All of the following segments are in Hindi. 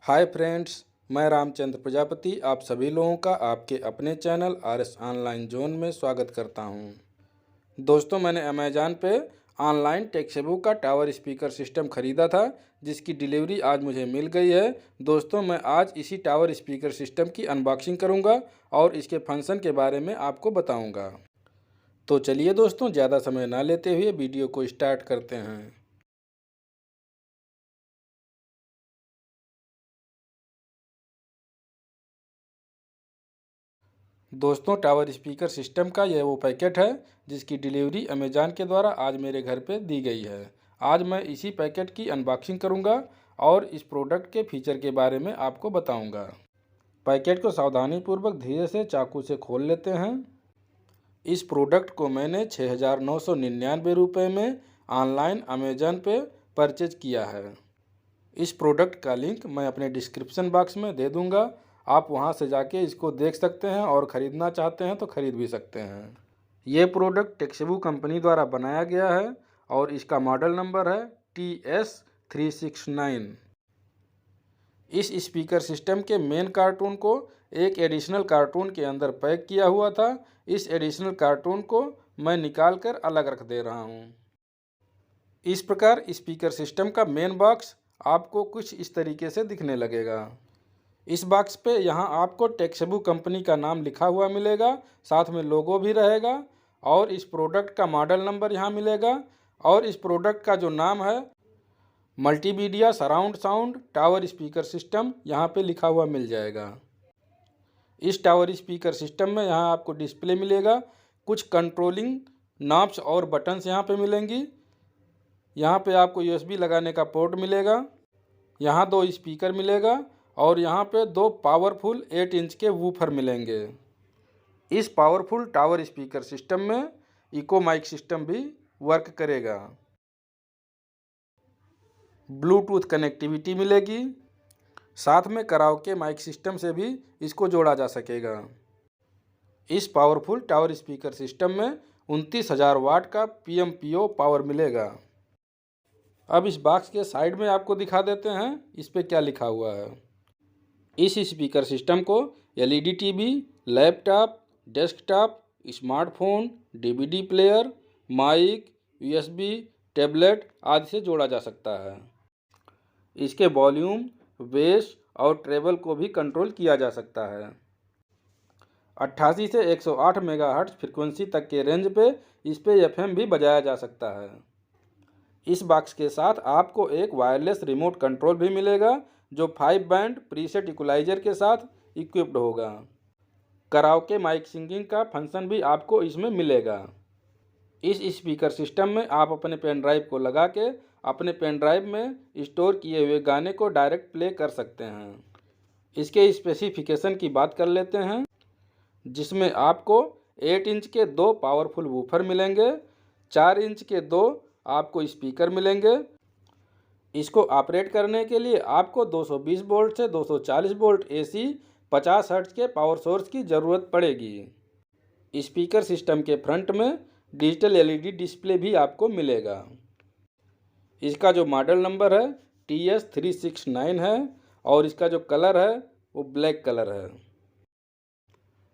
हाय फ्रेंड्स, मैं रामचंद्र प्रजापति आप सभी लोगों का आपके अपने चैनल RS ऑनलाइन जोन में स्वागत करता हूं। दोस्तों, मैंने अमेज़ान पे ऑनलाइन टेक्सबुक का टावर स्पीकर सिस्टम ख़रीदा था, जिसकी डिलीवरी आज मुझे मिल गई है। दोस्तों, मैं आज इसी टावर स्पीकर सिस्टम की अनबॉक्सिंग करूंगा और इसके फंक्शन के बारे में आपको बताऊंगा। तो चलिए दोस्तों, ज़्यादा समय ना लेते हुए वीडियो को स्टार्ट करते हैं। दोस्तों, टावर स्पीकर सिस्टम का यह वो पैकेट है जिसकी डिलीवरी अमेज़ान के द्वारा आज मेरे घर पे दी गई है। आज मैं इसी पैकेट की अनबॉक्सिंग करूंगा और इस प्रोडक्ट के फीचर के बारे में आपको बताऊंगा। पैकेट को सावधानीपूर्वक धीरे से चाकू से खोल लेते हैं। इस प्रोडक्ट को मैंने 6,999 रुपये में ऑनलाइन अमेज़ान पे परचेज किया है। इस प्रोडक्ट का लिंक मैं अपने डिस्क्रिप्शन बॉक्स में दे दूंगा। आप वहां से जाके इसको देख सकते हैं और ख़रीदना चाहते हैं तो ख़रीद भी सकते हैं। ये प्रोडक्ट टेक्सबुक कंपनी द्वारा बनाया गया है और इसका मॉडल नंबर है TS369। इस स्पीकर सिस्टम के मेन कार्टून को एक एडिशनल कार्टून के अंदर पैक किया हुआ था। इस एडिशनल कार्टून को मैं निकाल कर अलग रख दे रहा हूँ। इस प्रकार स्पीकर सिस्टम का मेन बॉक्स आपको कुछ इस तरीके से दिखने लगेगा। इस बॉक्स पे यहाँ आपको टेक्सबुक कंपनी का नाम लिखा हुआ मिलेगा, साथ में लोगो भी रहेगा और इस प्रोडक्ट का मॉडल नंबर यहाँ मिलेगा और इस प्रोडक्ट का जो नाम है multimedia surround sound tower speaker system यहाँ पे लिखा हुआ मिल जाएगा। इस टावर स्पीकर सिस्टम में यहाँ आपको डिस्प्ले मिलेगा, कुछ कंट्रोलिंग नॉब्स और बटन्स यहाँ पे मिलेंगी। यहाँ पे आपको USB लगाने का पोर्ट मिलेगा, यहाँ 2 स्पीकर मिलेगा और यहाँ पे 2 पावरफुल 8 इंच के वूफर मिलेंगे। इस पावरफुल टावर स्पीकर सिस्टम में इको माइक सिस्टम भी वर्क करेगा। ब्लूटूथ कनेक्टिविटी मिलेगी, साथ में कराओके माइक सिस्टम से भी इसको जोड़ा जा सकेगा। इस पावरफुल टावर स्पीकर सिस्टम में 29,000 वाट का PMPO पावर मिलेगा। अब इस बॉक्स के साइड में आपको दिखा देते हैं इस पे क्या लिखा हुआ है। इस स्पीकर सिस्टम को LED TV, laptop, desktop, smartphone, DVD player, mic, USB, tablet आदि से जोड़ा जा सकता है। इसके वॉल्यूम, बेस और ट्रेबल को भी कंट्रोल किया जा सकता है। 88 से 108 मेगाहर्ट्ज फ्रीक्वेंसी तक के रेंज पे इस पे FM भी बजाया जा सकता है। इस बॉक्स के साथ आपको एक वायरलेस रिमोट कंट्रोल भी मिलेगा जो 5 बैंड प्रीसेट इक्वलाइजर के साथ इक्विप्ड होगा। कराओके माइक सिंगिंग का फंक्शन भी आपको इसमें मिलेगा। इस स्पीकर सिस्टम में आप अपने पेन ड्राइव को लगा के अपने पेन ड्राइव में स्टोर किए हुए गाने को डायरेक्ट प्ले कर सकते हैं। इसके स्पेसिफिकेशन की बात कर लेते हैं, जिसमें आपको 8 इंच के 2 पावरफुल वूफर मिलेंगे, 4 इंच के 2 आपको स्पीकर मिलेंगे। इसको ऑपरेट करने के लिए आपको 220 वोल्ट से 240 वोल्ट AC 50 हर्ट्ज के पावर सोर्स की ज़रूरत पड़ेगी। स्पीकर सिस्टम के फ्रंट में डिजिटल LED डिस्प्ले भी आपको मिलेगा। इसका जो मॉडल नंबर है TS369 है और इसका जो कलर है वो ब्लैक कलर है।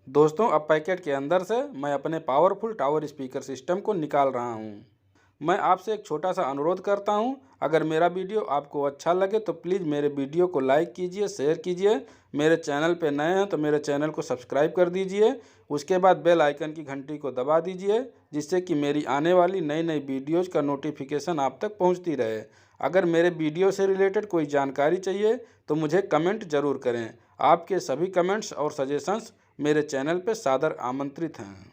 दोस्तों, अब पैकेट के अंदर से मैं अपने पावरफुल टावर स्पीकर सिस्टम को निकाल रहा हूँ। मैं आपसे एक छोटा सा अनुरोध करता हूं, अगर मेरा वीडियो आपको अच्छा लगे तो प्लीज़ मेरे वीडियो को लाइक कीजिए, शेयर कीजिए। मेरे चैनल पे नए हैं तो मेरे चैनल को सब्सक्राइब कर दीजिए। उसके बाद बेल आइकन की घंटी को दबा दीजिए, जिससे कि मेरी आने वाली नई नई वीडियोज़ का नोटिफिकेशन आप तक पहुंचती रहे। अगर मेरे वीडियो से रिलेटेड कोई जानकारी चाहिए तो मुझे कमेंट ज़रूर करें। आपके सभी कमेंट्स और सजेशंस मेरे चैनल पर सादर आमंत्रित हैं।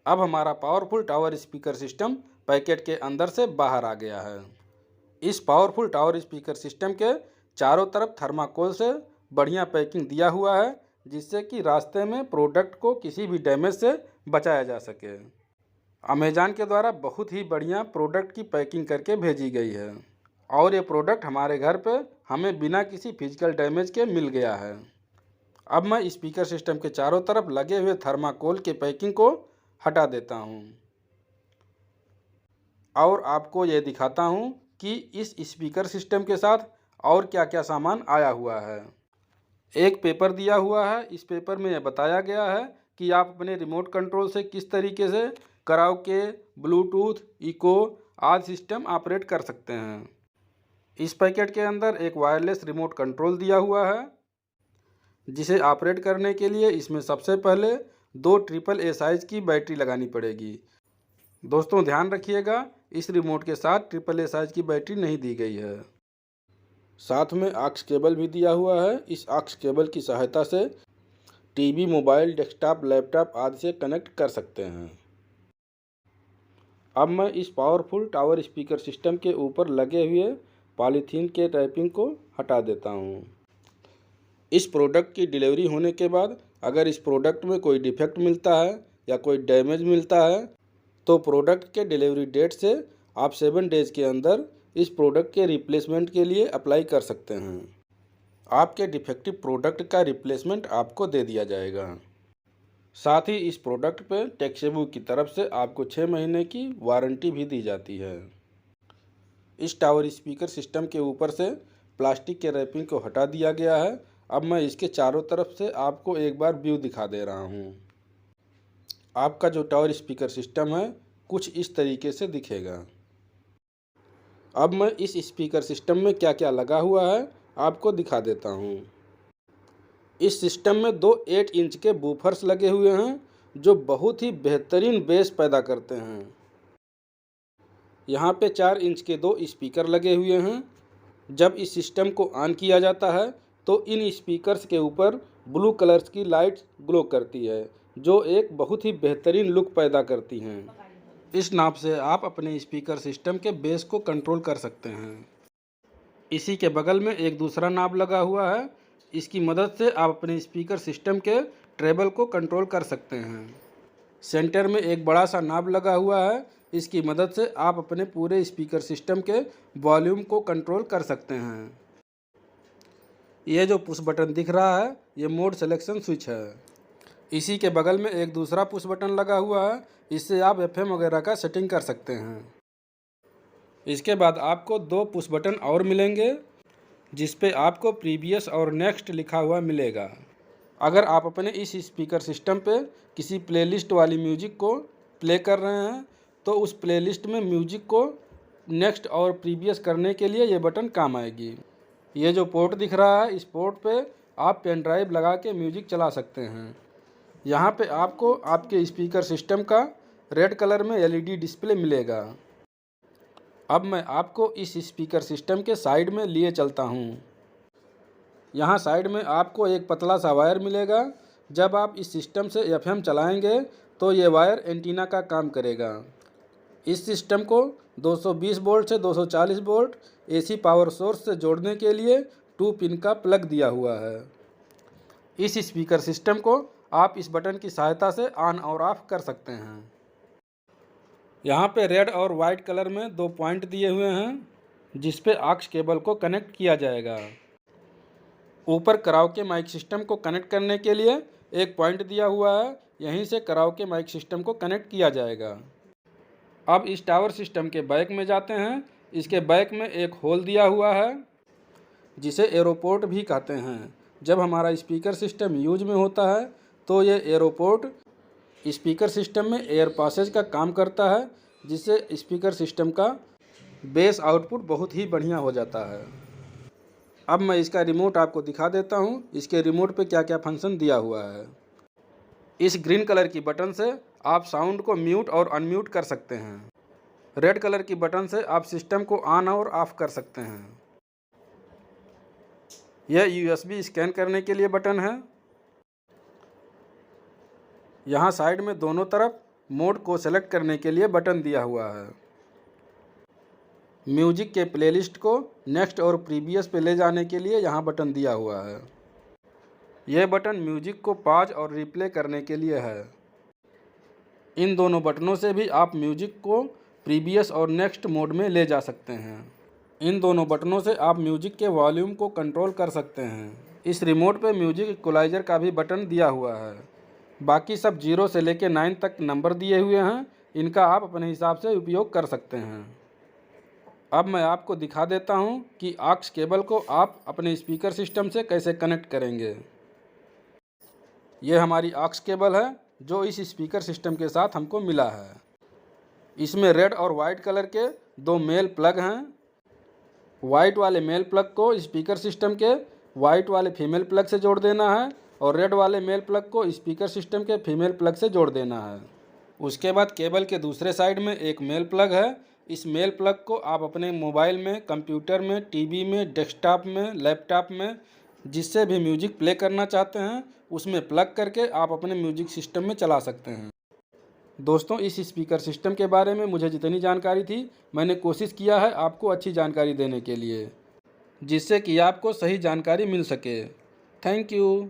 अब हमारा powerful tower speaker system packet के अंदर से बाहर आ गया है। इस पावरफुल टावर स्पीकर सिस्टम के चारों तरफ थर्माकोल से बढ़िया पैकिंग दिया हुआ है, जिससे कि रास्ते में प्रोडक्ट को किसी भी डैमेज से बचाया जा सके। अमेज़ान के द्वारा बहुत ही बढ़िया प्रोडक्ट की पैकिंग करके भेजी गई है और ये प्रोडक्ट हमारे घर पे हमें बिना किसी फिजिकल डैमेज के मिल गया है। अब मैं स्पीकर सिस्टम के चारों तरफ लगे हुए थर्माकोल के पैकिंग को हटा देता हूँ और आपको ये दिखाता हूँ कि इस स्पीकर सिस्टम के साथ और क्या क्या सामान आया हुआ है। एक पेपर दिया हुआ है। इस पेपर में यह बताया गया है कि आप अपने रिमोट कंट्रोल से किस तरीके से कराओके, ब्लूटूथ, इको आदि सिस्टम ऑपरेट कर सकते हैं। इस पैकेट के अंदर एक वायरलेस रिमोट कंट्रोल दिया हुआ है, जिसे ऑपरेट करने के लिए इसमें सबसे पहले 2 AAA साइज की बैटरी लगानी पड़ेगी। दोस्तों ध्यान रखिएगा, इस रिमोट के साथ AAA साइज की बैटरी नहीं दी गई है। साथ में ऑक्स केबल भी दिया हुआ है। इस ऑक्स केबल की सहायता से टीवी, मोबाइल, डेस्कटॉप, लैपटॉप आदि से कनेक्ट कर सकते हैं। अब मैं इस पावरफुल टावर स्पीकर सिस्टम के ऊपर लगे हुए पॉलीथीन के रैपिंग को हटा देता हूँ। इस प्रोडक्ट की डिलीवरी होने के बाद अगर इस प्रोडक्ट में कोई डिफेक्ट मिलता है या कोई डैमेज मिलता है तो प्रोडक्ट के डिलीवरी डेट से आप 7 डेज़ के अंदर इस प्रोडक्ट के रिप्लेसमेंट के लिए अप्लाई कर सकते हैं। आपके डिफेक्टिव प्रोडक्ट का रिप्लेसमेंट आपको दे दिया जाएगा। साथ ही इस प्रोडक्ट पे टेक्सेबू की तरफ से आपको 6 महीने की वारंटी भी दी जाती है। इस टावर स्पीकर सिस्टम के ऊपर से प्लास्टिक के रैपिंग को हटा दिया गया है। अब मैं इसके चारों तरफ से आपको एक बार व्यू दिखा दे रहा हूँ। आपका जो टावर स्पीकर सिस्टम है कुछ इस तरीके से दिखेगा। अब मैं इस स्पीकर सिस्टम में क्या क्या लगा हुआ है आपको दिखा देता हूँ। इस सिस्टम में 2 8 इंच के बूफर्स लगे हुए हैं जो बहुत ही बेहतरीन बेस पैदा करते हैं। यहाँ पे 4 इंच के 2 स्पीकर लगे हुए हैं। जब इस सिस्टम को ऑन किया जाता है तो इन स्पीकर्स के ऊपर ब्लू कलर्स की लाइट्स ग्लो करती है जो एक बहुत ही बेहतरीन लुक पैदा करती हैं। इस नाब से आप अपने स्पीकर सिस्टम के बेस को कंट्रोल कर सकते हैं। इसी के बगल में एक दूसरा नाब लगा हुआ है। इसकी मदद से आप अपने स्पीकर सिस्टम के ट्रेबल को कंट्रोल कर सकते हैं। सेंटर में एक बड़ा सा नाब लगा हुआ है। इसकी मदद से आप अपने पूरे स्पीकर सिस्टम के वॉल्यूम को कंट्रोल कर सकते हैं। ये जो पुश बटन दिख रहा है ये मोड सिलेक्शन स्विच है। इसी के बगल में एक दूसरा पुश बटन लगा हुआ है। इससे आप FM वगैरह का सेटिंग कर सकते हैं। इसके बाद आपको 2 पुश बटन और मिलेंगे जिस पे आपको प्रीवियस और नेक्स्ट लिखा हुआ मिलेगा। अगर आप अपने इस स्पीकर सिस्टम पे किसी प्लेलिस्ट वाली म्यूजिक को प्ले कर रहे हैं तो उस प्लेलिस्ट में म्यूजिक को नेक्स्ट और प्रीवियस करने के लिए ये बटन काम आएगी। ये जो पोर्ट दिख रहा है इस पोर्ट पे आप पेन ड्राइव लगा के म्यूजिक चला सकते हैं। यहाँ पे आपको आपके स्पीकर सिस्टम का रेड कलर में LED डिस्प्ले मिलेगा। अब मैं आपको इस स्पीकर सिस्टम के साइड में लिए चलता हूँ। यहाँ साइड में आपको एक पतला सा वायर मिलेगा। जब आप इस सिस्टम से FM चलाएंगे तो ये वायर एंटीना का काम करेगा। इस सिस्टम को 220 वोल्ट से 240 वोल्ट AC पावर सोर्स से जोड़ने के लिए 2 पिन का प्लग दिया हुआ है। इस स्पीकर सिस्टम को आप इस बटन की सहायता से ऑन और ऑफ कर सकते हैं। यहाँ पे रेड और वाइट कलर में 2 पॉइंट दिए हुए हैं जिस पे ऑक्स केबल को कनेक्ट किया जाएगा। ऊपर कराओके माइक सिस्टम को कनेक्ट करने के लिए एक पॉइंट दिया हुआ है। यहीं से कराओके माइक सिस्टम को कनेक्ट किया जाएगा। अब इस टावर सिस्टम के बैक में जाते हैं। इसके बैक में एक होल दिया हुआ है जिसे एरोपोर्ट भी कहते हैं। जब हमारा स्पीकर सिस्टम यूज में होता है तो ये एरोपोर्ट स्पीकर सिस्टम में एयर पासेज का काम करता है जिससे स्पीकर सिस्टम का बेस आउटपुट बहुत ही बढ़िया हो जाता है। अब मैं इसका रिमोट आपको दिखा देता हूँ। इसके रिमोट पे क्या क्या फंक्शन दिया हुआ है। इस ग्रीन कलर की बटन से आप साउंड को म्यूट और अनम्यूट कर सकते हैं। रेड कलर की बटन से आप सिस्टम को ऑन और ऑफ कर सकते हैं। यह USB स्कैन करने के लिए बटन है। यहाँ साइड में दोनों तरफ मोड को सेलेक्ट करने के लिए बटन दिया हुआ है। म्यूजिक के प्लेलिस्ट को नेक्स्ट और प्रीवियस पे ले जाने के लिए यहाँ बटन दिया हुआ है। यह बटन म्यूजिक को पॉज और रिप्ले करने के लिए है। इन दोनों बटनों से भी आप म्यूजिक को प्रीवियस और नेक्स्ट मोड में ले जा सकते हैं। इन दोनों बटनों से आप म्यूजिक के वॉल्यूम को कंट्रोल कर सकते हैं। इस रिमोट पे म्यूजिक इक्वलाइजर का भी बटन दिया हुआ है। बाकी सब 0 से लेकर 9 तक नंबर दिए हुए हैं। इनका आप अपने हिसाब से उपयोग कर सकते हैं। अब मैं आपको दिखा देता हूं कि ऑक्स केबल को आप अपने स्पीकर सिस्टम से कैसे कनेक्ट करेंगे। ये हमारी ऑक्स केबल है जो इस स्पीकर सिस्टम के साथ हमको मिला है। इसमें रेड और वाइट कलर के दो मेल प्लग हैं। वाइट वाले मेल प्लग को स्पीकर सिस्टम के वाइट वाले फीमेल प्लग से जोड़ देना है और रेड वाले मेल प्लग को स्पीकर सिस्टम के फीमेल प्लग से जोड़ देना है। उसके बाद केबल के दूसरे साइड में एक मेल प्लग है। इस मेल प्लग को आप अपने मोबाइल में, कंप्यूटर में, टीवी में, डेस्कटॉप में, लैपटॉप में, जिससे भी म्यूजिक प्ले करना चाहते हैं उसमें प्लग करके आप अपने म्यूजिक सिस्टम में चला सकते हैं। दोस्तों, इस स्पीकर सिस्टम के बारे में मुझे जितनी जानकारी थी मैंने कोशिश किया है आपको अच्छी जानकारी देने के लिए, जिससे कि आपको सही जानकारी मिल सके। Thank you.